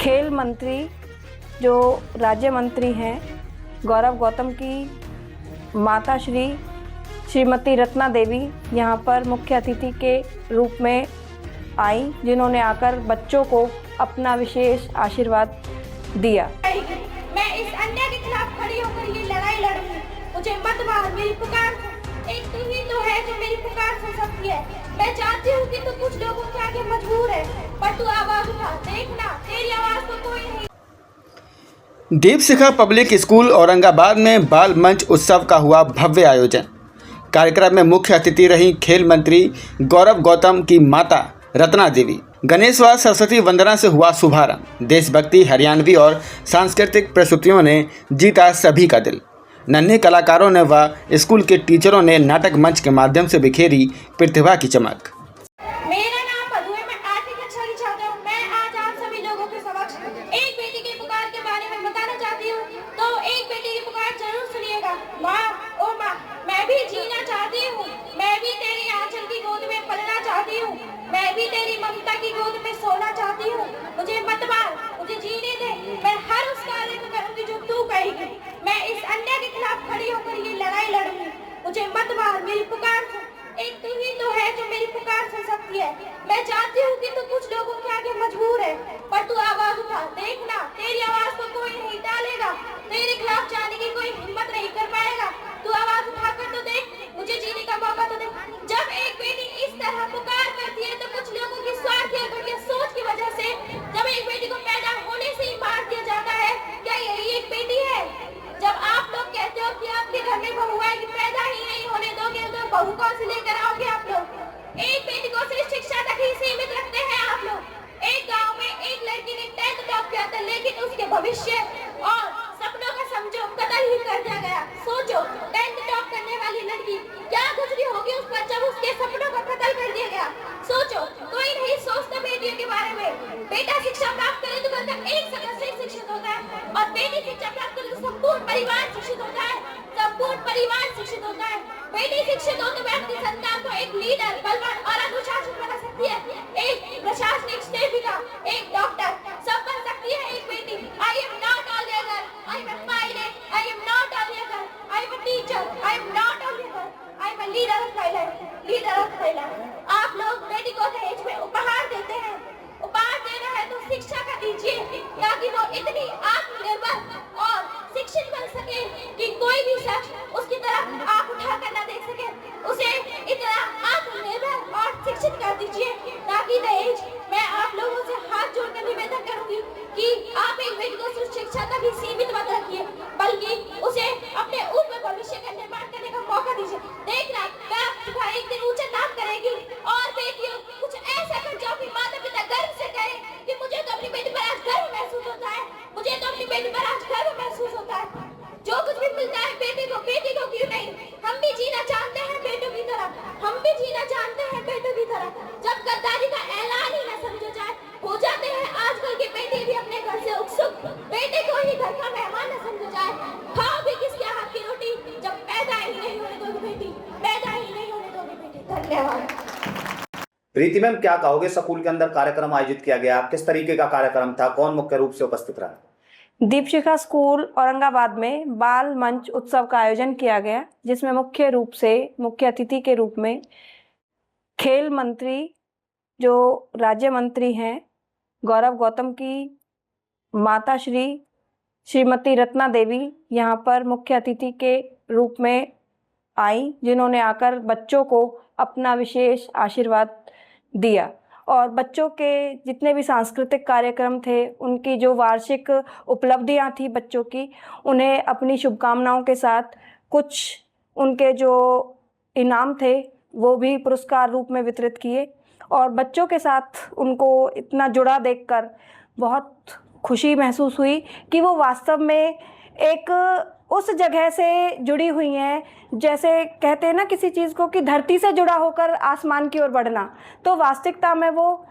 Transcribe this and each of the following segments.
खेल मंत्री जो राज्य मंत्री हैं गौरव गौतम की माता श्रीमती रत्ना देवी यहाँ पर मुख्य अतिथि के रूप में आई, जिन्होंने आकर बच्चों को अपना विशेष आशीर्वाद दिया। मैं इस अन्याय के खिलाफ खड़ी होकर ये लड़ाई लड़ूंगी। मुझे मत मार, मेरी पुकार एक तू ही तो है जो मेरी पुकार सुन सकती है। मैं जानती हूँ कि तू कुछ लोगों के आगे मजबूर है, पर तू आवाज उठा, देखना तेरी आवाज को कोई नहीं। दीपशिखा पब्लिक स्कूल औरंगाबाद में बाल मंच उत्सव का हुआ भव्य आयोजन। कार्यक्रम में मुख्य अतिथि रही खेल मंत्री गौरव गौतम की माता रत्ना देवी। गणेश व सरस्वती वंदना से हुआ शुभारंभ। देशभक्ति, हरियाणवी और सांस्कृतिक प्रस्तुतियों ने जीता सभी का दिल। नन्हे कलाकारों ने व स्कूल के टीचरों ने नाटक मंच के माध्यम से बिखेरी प्रतिभा की चमक। मेरा नाम मधु है, मैं 8वीं कक्षा की छात्रा हूँ। मैं आज आप सभी लोगों के समक्ष एक बेटी की पुकार के बारे में बताना चाहती हूँ। तो एक बेटी की पुकार जरूर सुनिएगा। माँ, ओ माँ, मैं भी जीना चाहती हूँ, मैं भी तेरी आंचल की गोद में पलना चाहती हूँ, मैं भी तेरी ममता की गोद में सोना चाहती हूँ। मुझे मत मार, मुझे जीने दे। मैं हर उस कार्य को करूँगी जो तू कहेगी। मैं इस अन्याय के खिलाफ खड़ी होकर ये लड़ाई लड़ूंगी। मुझे मत मार, मेरी पुकार एक तू ही तो है जो मेरी पुकार सुन सकती है। मैं जानती हूँ कि तू कुछ लोगों के आगे मजबूर है, पर तू आवाज उठा, देखना तेरी आवाज को कोई नहीं डालेगा, तेरे खिलाफ जाने की कोई हिम्मत नहीं कर पाएगा। तू आवाज उठाकर तो देख, मुझे जीने का मौका तो दे। जब एक बेटी इस तरह पुकार करती है तो कुछ लोगों की स्वार्थी और घटिया सोच की वजह से जब एक बेटी को पैदा होने से ही मार दिया जाता है, क्या यही एक बेटी है? जब आप लोग कहते हो कि आपके घर में बहू है कि पैदा ही नहीं होने दोगे, तो बहू कौन से लेकर आओगे आप लोग? एक बेटी को सिर्फ शिक्षा तक ही सीमित रखते हैं आप लोग। एक गांव में एक लड़की ने 10th टॉप किया था, लेकिन उसके भविष्य और सपनों का समझो कतल ही कर दिया गया। सोचो, 10th टॉप करने वाली लड़की क्या गुजरी होगी उस पर जब उसके सपनों का कत्ल कर दिया गया। सोचो, कोई नहीं सोचता बेटियों के बारे में। बेटा शिक्षा प्राप्त करे तो घर का एक सदस्य शिक्षित होता है, और बेटी शिक्षा प्राप्त करे तो संपूर्ण परिवार शिक्षित होता है, संपूर्ण परिवार शिक्षित होता है। बेटी शिक्षित हो तो वह अपनी संतान को एक लीडर, बलवान और अनुशासित बना सकती है, एक प्रशासनिक सेविका, एक डॉक्टर, सब बन सकती है एक बेटी। I am not only a girl, I am a pilot, I am not only a girl, I am a teacher, I am not only a girl, I am a leader of my life, leader of my life. आप लोग बेटी को दहेज में उपहार देते हैं। उपहार देना है तो शिक्षा का दीजिए, ताकि वो इतनी आत्मनिर्भर और शिक्षित बन सके कि कोई भी शख्स उसकी तरफ आंख उठाकर न देख सके। उसे इतना आत्मनिर्भर और शिक्षित कर दीजिए, ताकि दहेज, मैं आप लोगों से हाथ जोड़कर निवेदन करूंगी कि आप एक बेटी को सिर्फ शिक्षा तक ही सीमित मत रखिए, बल्कि उसे अपने ऊपर भविष्य का निर्माण करने का मौका दीजिए। देखना वह एक दिन ऊंचा नाम करेगी। और बेटियों, कुछ ऐसा कर जो अपनी माता पिता गर्व से कहे कि मुझे तो अपनी बेटी पर आज गर्व महसूस होता है, मुझे तो अपनी बेटी पर आज गर्व महसूस होता है। जो कुछ भी मिलता है बेटी को क्यों नहीं? हम भी जीना चाहते हैं बेटों की तरह, हम भी जीना चाहते हैं बेटों की तरह। जब गद्दारी का ऐलान ही न समझा जाए, हो जाते हैं आजकल के बेटे भी अपने घर से उत्सुक। बेटे को ही घर का मेहमान न समझा जाए। खाओगे किसके हाथ की रोटी जब पैदा ही नहीं होने दोगे बेटी, पैदा ही नहीं होने दोगे बेटी। धन्यवाद। प्रीति मैम, क्या कहोगे? स्कूल के अंदर कार्यक्रम आयोजित किया गया, किस तरीके का कार्यक्रम था, कौन मुख्य रूप से उपस्थित रहा? दीपशिखा स्कूल औरंगाबाद में बाल मंच उत्सव का आयोजन किया गया, जिसमें मुख्य रूप से मुख्य अतिथि के रूप में खेल मंत्री जो राज्य मंत्री हैं गौरव गौतम की माता श्रीमती रत्ना देवी यहाँ पर मुख्य अतिथि के रूप में आई, जिन्होंने आकर बच्चों को अपना विशेष आशीर्वाद दिया। और बच्चों के जितने भी सांस्कृतिक कार्यक्रम थे, उनकी जो वार्षिक उपलब्धियां थी बच्चों की, उन्हें अपनी शुभकामनाओं के साथ कुछ उनके जो इनाम थे वो भी पुरस्कार रूप में वितरित किए। और बच्चों के साथ उनको इतना जुड़ा देखकर बहुत खुशी महसूस हुई कि वो वास्तव में एक उस जगह से जुड़ी हुई हैं, जैसे कहते हैं ना किसी चीज़ को कि धरती से जुड़ा होकर आसमान की ओर बढ़ना, तो वास्तविकता में वो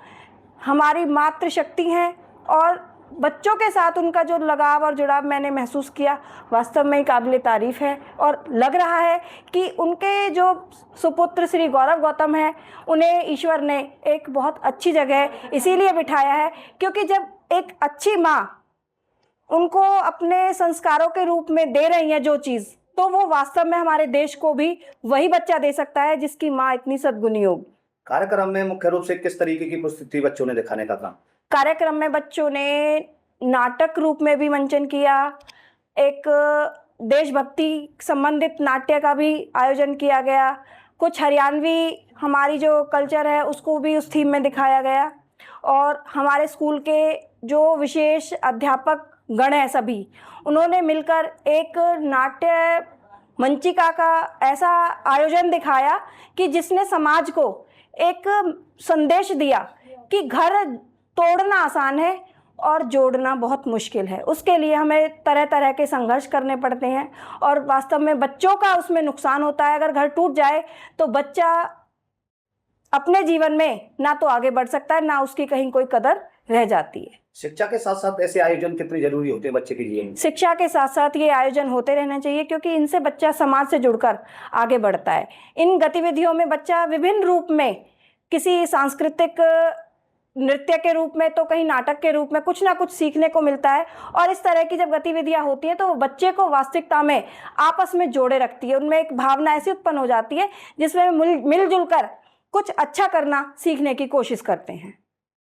हमारी मातृशक्ति हैं। और बच्चों के साथ उनका जो लगाव और जुड़ाव मैंने महसूस किया, वास्तव में काबिल तारीफ़ है। और लग रहा है कि उनके जो सुपुत्र श्री गौरव गौतम हैं, उन्हें ईश्वर ने एक बहुत अच्छी जगह इसीलिए बिठाया है क्योंकि जब एक अच्छी माँ उनको अपने संस्कारों के रूप में दे रही है जो चीज़, तो वो वास्तव में हमारे देश को भी वही बच्चा दे सकता है जिसकी माँ इतनी सद्गुनी होगी। कार्यक्रम में मुख्य रूप से किस तरीके की प्रस्तुति बच्चों ने दिखाने का काम? कार्यक्रम में बच्चों ने नाटक रूप में भी मंचन किया, एक देशभक्ति संबंधित नाट्य का भी आयोजन किया गया, कुछ हरियाणवी हमारी जो कल्चर है उसको भी उस थीम में दिखाया गया, और हमारे स्कूल के जो विशेष अध्यापक गण हैं सभी, उन्होंने मिलकर एक नाट्य मंचिका का ऐसा आयोजन दिखाया कि जिसने समाज को एक संदेश दिया कि घर तोड़ना आसान है और जोड़ना बहुत मुश्किल है। उसके लिए हमें तरह तरह के संघर्ष करने पड़ते हैं और वास्तव में बच्चों का उसमें नुकसान होता है। अगर घर टूट जाए तो बच्चा अपने जीवन में ना तो आगे बढ़ सकता है, ना उसकी कहीं कोई कदर रह जाती है। शिक्षा के साथ साथ ऐसे आयोजन कितने जरूरी होते हैं बच्चे के जीवन में? शिक्षा के साथ साथ ये आयोजन होते रहना चाहिए, क्योंकि इनसे बच्चा समाज से जुड़कर आगे बढ़ता है। इन गतिविधियों में बच्चा विभिन्न रूप में, किसी सांस्कृतिक नृत्य के रूप में तो कहीं नाटक के रूप में कुछ ना कुछ सीखने को मिलता है, और इस तरह की जब गतिविधियां होती हैं तो वो बच्चे को वास्तविकता में आपस में जोड़े रखती है। उनमें एक भावना ऐसी उत्पन्न हो जाती है जिसमें मिलजुल कर कुछ अच्छा करना सीखने की कोशिश करते हैं।